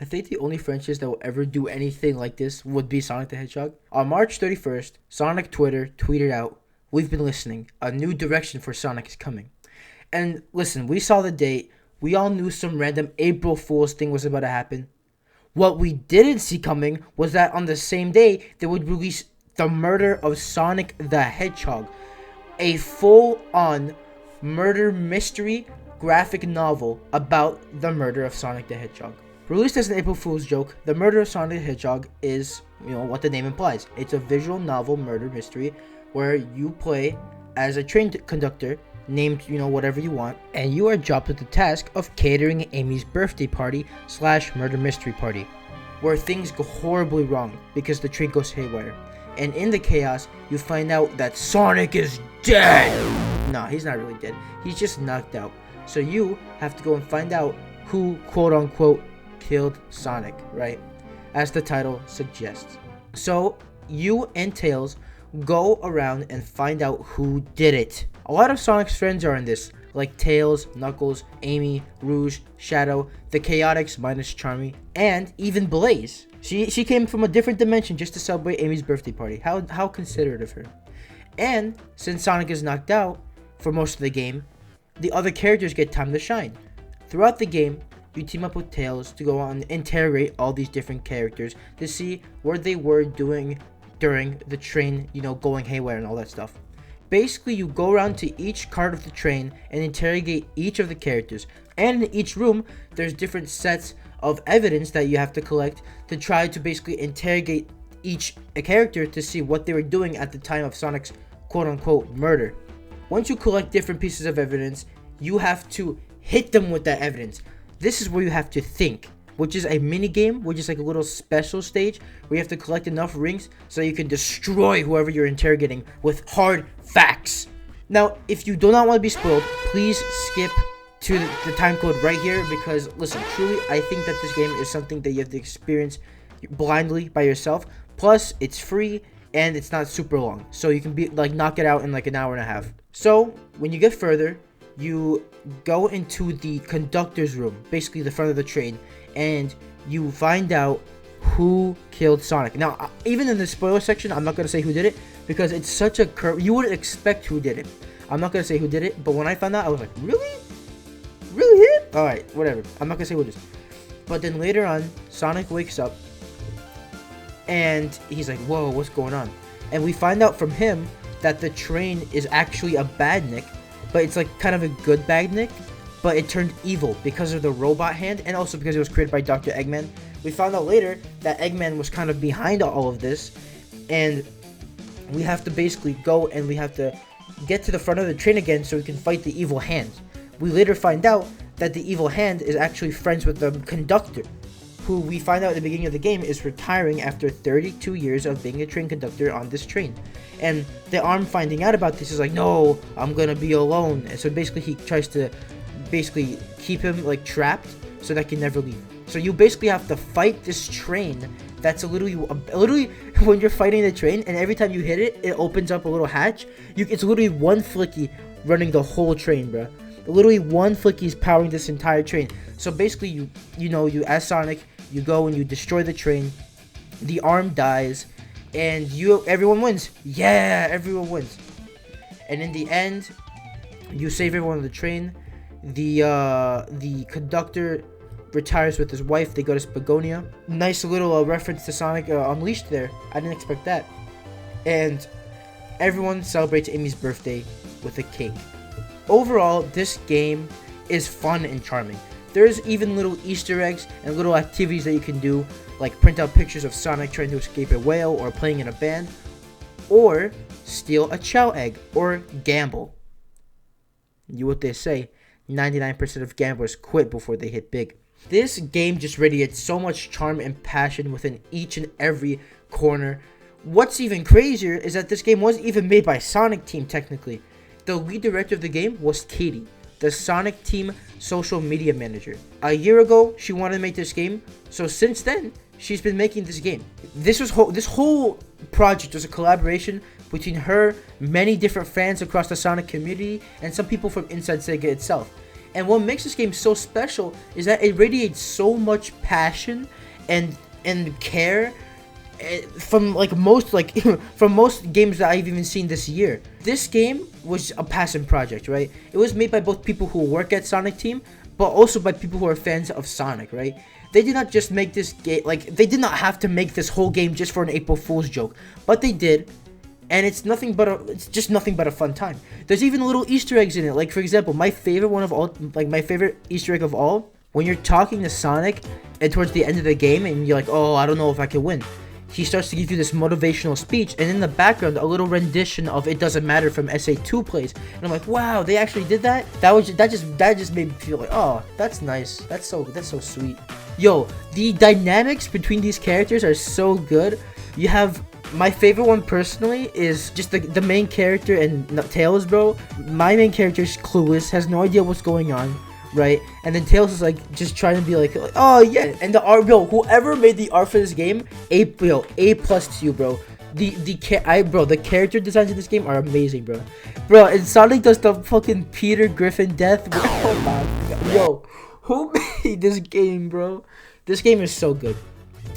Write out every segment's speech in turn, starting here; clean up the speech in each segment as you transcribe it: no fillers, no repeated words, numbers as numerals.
I think the only franchise that will ever do anything like this would be Sonic the Hedgehog. On March 31st, Sonic Twitter tweeted out, "We've been listening. A new direction for Sonic is coming." And listen, we saw the date. We all knew some random April Fool's thing was about to happen. What we didn't see coming was that on the same day, they would release The Murder of Sonic the Hedgehog, a full-on murder mystery graphic novel about the murder of Sonic the Hedgehog. Released as an April Fool's joke, The Murder of Sonic the Hedgehog is, what the name implies. It's a visual novel murder mystery where you play as a train conductor named, whatever you want, and you are dropped with the task of catering Amy's birthday party / murder mystery party, where things go horribly wrong because the train goes haywire. And in the chaos, you find out that Sonic is dead! No, he's not really dead. He's just knocked out. So you have to go and find out who, quote-unquote, killed Sonic, right? As the title suggests. So you and Tails go around and find out who did it. A lot of Sonic's friends are in this, like Tails, Knuckles, Amy, Rouge, Shadow, the Chaotix minus Charmy, and even Blaze. She came from a different dimension just to celebrate Amy's birthday party. How considerate of her. And since Sonic is knocked out for most of the game, the other characters get time to shine. Throughout the game, you team up with Tails to go on and interrogate all these different characters to see what they were doing during the train, going haywire and all that stuff. Basically, you go around to each cart of the train and interrogate each of the characters. And in each room, there's different sets of evidence that you have to collect to try to basically interrogate each character to see what they were doing at the time of Sonic's quote-unquote murder. Once you collect different pieces of evidence, you have to hit them with that evidence. This is where you have to think, which is a mini game, which is like a little special stage where you have to collect enough rings so you can destroy whoever you're interrogating with hard facts. Now, if you do not want to be spoiled, please skip to the time code right here because, listen, truly, I think that this game is something that you have to experience blindly by yourself. Plus, it's free and it's not super long, so you can knock it out in like an hour and a half. So, when you get further, you go into the conductor's room, basically the front of the train, and you find out who killed Sonic. Now, even in the spoiler section, I'm not going to say who did it, because it's such a curve. You wouldn't expect who did it. I'm not going to say who did it, but when I found out, I was like, really? Really him? Alright, whatever. I'm not going to say who it is. But then later on, Sonic wakes up, and he's like, whoa, what's going on? And we find out from him that the train is actually a badnik, but it's like kind of a good badnik, but it turned evil because of the robot hand and also because it was created by Dr. Eggman. We found out later that Eggman was kind of behind all of this, and we have to basically go and we have to get to the front of the train again so we can fight the evil hand. We later find out that the evil hand is actually friends with the conductor, who we find out at the beginning of the game is retiring after 32 years of being a train conductor on this train. And the arm finding out about this is like, no, I'm gonna be alone. And so basically he tries to keep him trapped so that he can never leave. So you basically have to fight this train that's literally when you're fighting the train and every time you hit it, it opens up a little hatch. It's literally one flicky running the whole train, bro. Literally one flicky is powering this entire train. So basically you as Sonic, you go and you destroy the train. The arm dies and everyone wins. Yeah, everyone wins. And in the end, you save everyone on the train. The conductor retires with his wife. They go to Spagonia. Nice little reference to Sonic Unleashed there. I didn't expect that. And everyone celebrates Amy's birthday with a cake. Overall, this game is fun and charming. There's even little Easter eggs and little activities that you can do, like print out pictures of Sonic trying to escape a whale or playing in a band, or steal a chow egg, or gamble. What they say, 99% of gamblers quit before they hit big. This game just radiates so much charm and passion within each and every corner. What's even crazier is that this game wasn't even made by Sonic Team technically. The lead director of the game was Katie, the Sonic Team social media manager. A year ago, she wanted to make this game, so since then, she's been making this game. This whole project was a collaboration between her, many different fans across the Sonic community, and some people from inside Sega itself. And what makes this game so special is that it radiates so much passion and care from like most from most games that I've even seen this year. This game was a passion project, right? It was made by both people who work at Sonic Team, but also by people who are fans of Sonic, right? They did not just make this game, like, they did not have to make this whole game just for an April Fool's joke, but they did. And it's just nothing but a fun time. There's even little Easter eggs in it. Like, for example, my favorite one of all, like my favorite Easter egg of all, when you're talking to Sonic and towards the end of the game and you're like, oh, I don't know if I can win. He starts to give you this motivational speech, and in the background, a little rendition of "It Doesn't Matter" from SA2 plays, and I'm like, wow, they actually did that. That just made me feel like, oh, that's nice. That's so sweet. Yo, the dynamics between these characters are so good. You have my favorite one personally is just the main character and Tails, bro. My main character is clueless, has no idea what's going on, right? And then Tails is like just trying to be like, oh yeah. And the art, bro, whoever made the art for this game, A+ to you, bro. The character designs in this game are amazing, bro. Bro, and Sonic does the fucking Peter Griffin death. Oh my god, yo, who made this game, bro? This game is so good,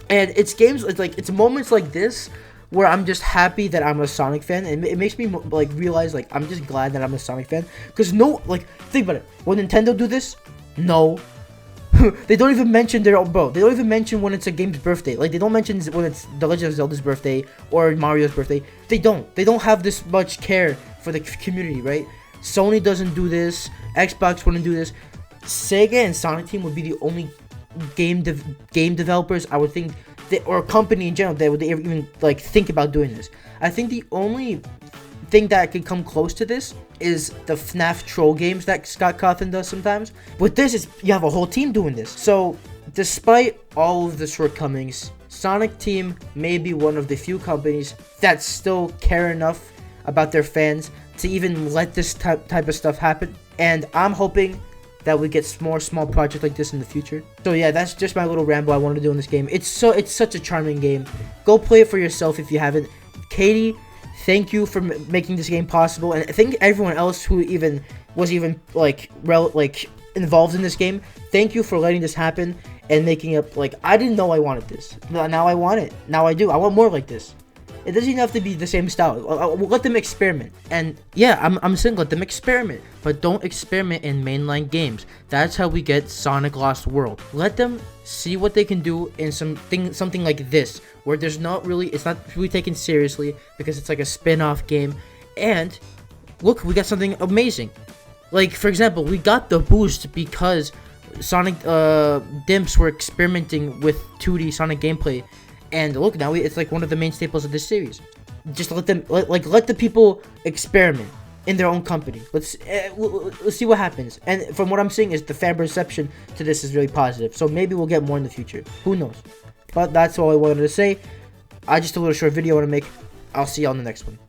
and it's moments like this where I'm just happy that I'm a Sonic fan, and it makes me like realize like I'm just glad that I'm a Sonic fan. Cause think about it. When Nintendo do this, no, they don't even mention their own, bro. They don't even mention when it's a game's birthday. Like, they don't mention when it's The Legend of Zelda's birthday or Mario's birthday. They don't have this much care for the community, right? Sony doesn't do this. Xbox wouldn't do this. Sega and Sonic Team would be the only game developers I would think, or a company in general, that would even like think about doing this. I think the only thing that could come close to this is the FNAF troll games that Scott Cawthon does sometimes. With this, you have a whole team doing this. So despite all of the shortcomings, Sonic Team may be one of the few companies that still care enough about their fans to even let this type of stuff happen. And I'm hoping that we get more small projects like this in the future. So yeah, that's just my little ramble I wanted to do in this game. It's such a charming game. Go play it for yourself if you haven't. Katie, thank you for making this game possible, and I think everyone else who was involved in this game. Thank you for letting this happen and making it like, I didn't know I wanted this. Now I want it. Now I do. I want more like this. It doesn't even have to be the same style. We'll let them experiment. And yeah, I'm saying let them experiment. But don't experiment in mainline games. That's how we get Sonic Lost World. Let them see what they can do in something like this, where it's not really taken seriously because it's like a spin-off game. And look, we got something amazing. Like, for example, we got the boost because Sonic Dimps were experimenting with 2D Sonic gameplay. And look, now it's like one of the main staples of this series. Just let the people experiment in their own company. Let's see what happens. And from what I'm seeing is the fan reception to this is really positive. So maybe we'll get more in the future. Who knows? But that's all I wanted to say. Just a little short video I want to make. I'll see you on the next one.